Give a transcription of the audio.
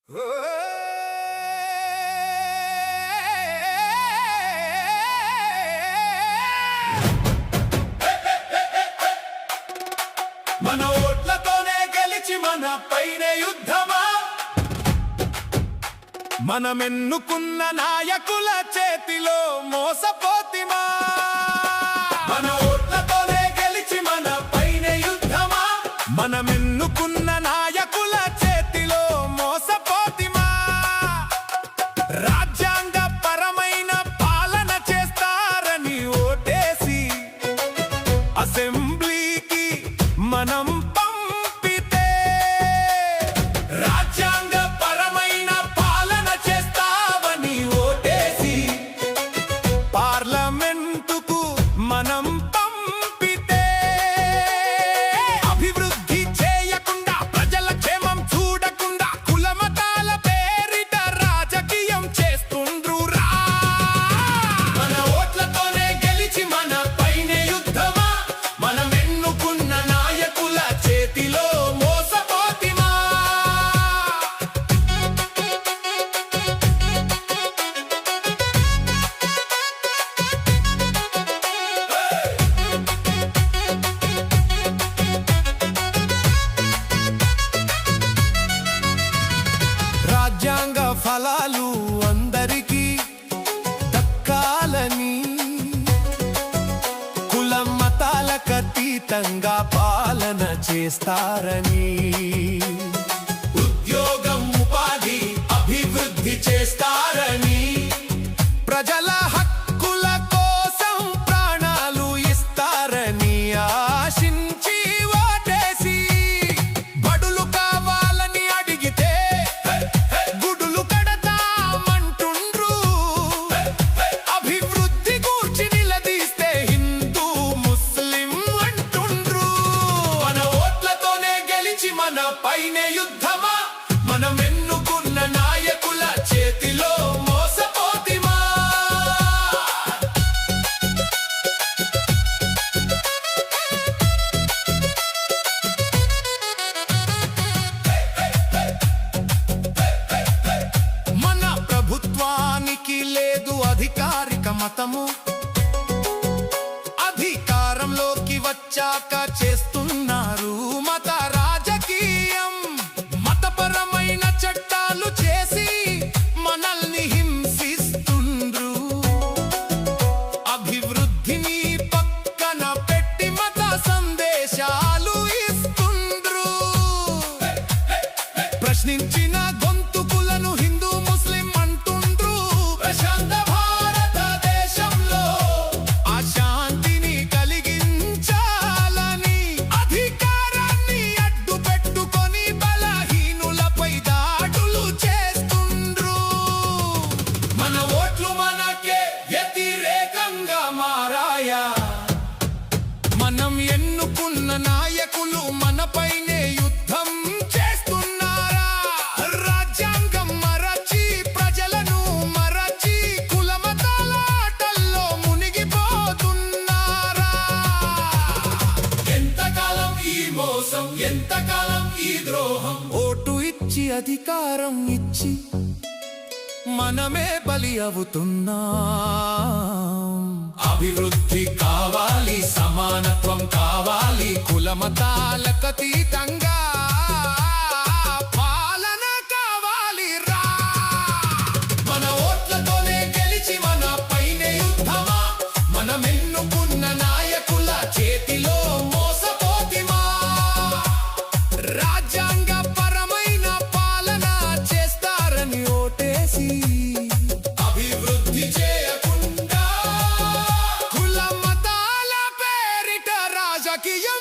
మన ఓట్లతోనే గెలిచి మన పైనే యుద్ధమా, మనమెన్నుకున్న నాయకుల చేతిలో మోసపోతిమా. మన ఓట్లతోనే గెలిచి మన పైనే యుద్ధమా, మనమెన్నుకున్న నాయకుల చేతిలో మోసపోతిమా. రాజ్యాంగ పరమైన పాలన చేస్తారని ఓటేసి అసెంబ్లీకి మనం పంపితే, రాజ్యాంగ పరమైన పాలన చేస్తావని ఓటేసి పార్లమెంటుకు మనం పంపితే, అభివృద్ధి చేయకుండా ప్రజల క్షేమం చూడకుండా కులమతాల పేరిట రాజకీయం చేస్తుండ్రురా. మన ఓట్లతోనే గెలిచి మన పైనే యుద్ధమా, మనం ఎన్నుకున్న నాయకుల చేతిలో మోసపోతిమా. రాజ్యాంగ ఫలాలు అందరికీ దక్కాలని, కులం మతాలకు అతీతంగా పాలన చేస్తారని, ఉద్యోగం ఉపాధి అభివృద్ధి చేస్తారని, ప్రజల హక్కుల కోసం ప్రాణాలు ఇస్తారని ఆశించి ఓటేసి, బడులు కావాలని అడిగితే గుడులు కడతామంటుండ్రు, అభివృద్ధి గూర్చి నిలదీస్తే హిందూ ముస్లిం అంటుండ్రు. మన ఓట్లతోనే గెలిచి మన పైనే యుద్ధమా, మనం ఎన్నుకున్న నాయకుల చేతిలో మోసపోతిమా. మన ప్రభుత్వానికి లేదు అధికారిక మతము, అధికారంలోకి వచ్చాక చేస్తున్నారు మత రాజకీయం. మతపరమైన చట్టాలు చేసి మనల్ని హింసిస్తుండ్రు, అభివృద్ధిని పక్కన పెట్టి మత సందేశాలు ఇస్తుండ్రు. ప్రశ్నించిన గొంతుకులను హిందూ ముస్లిం అంటుండ్రు. ప్రశాంత భారతదేశంలో అశాంతిని కలిగించాలని అధికారాన్ని అడ్డు పెట్టుకొని బలహీనులపై దాడులు చేస్తుండ్రు. మన ఓట్లు మనకే వ్యతిరేకంగా మారాయా, మనం ఎన్నుకున్న నాయకులు మనపైనే యుద్ధం చేస్తున్నారా. రాజ్యాంగం మరచి ప్రజలను మరచి కులమతాల ఆటల్లో మునిగిపోతున్నారా. ఎంతకాలం ఈ మోసం, ఎంతకాలం ఈ ద్రోహం. ఓటు ఇచ్చి అధికారం ఇచ్చి మనమే బలి అవుతున్నాం. అభివృద్ధి కావాలి, సమానత్వం కావాలి, కులమతాలకు అతీతంగా పాలన కావాలి రా. మన ఓట్లతోనే గెలిచి మన పైనే యుద్ధమా, మనం ఎన్నుకున్న నాయకుల చేతిలో మోసపోతిమా. రాజ్యాంగ పరమైన పాలన చేస్తారని ఓటేసి అభివృద్ధి చేయకుండా కుల మతాల పేరిట రాజకీయం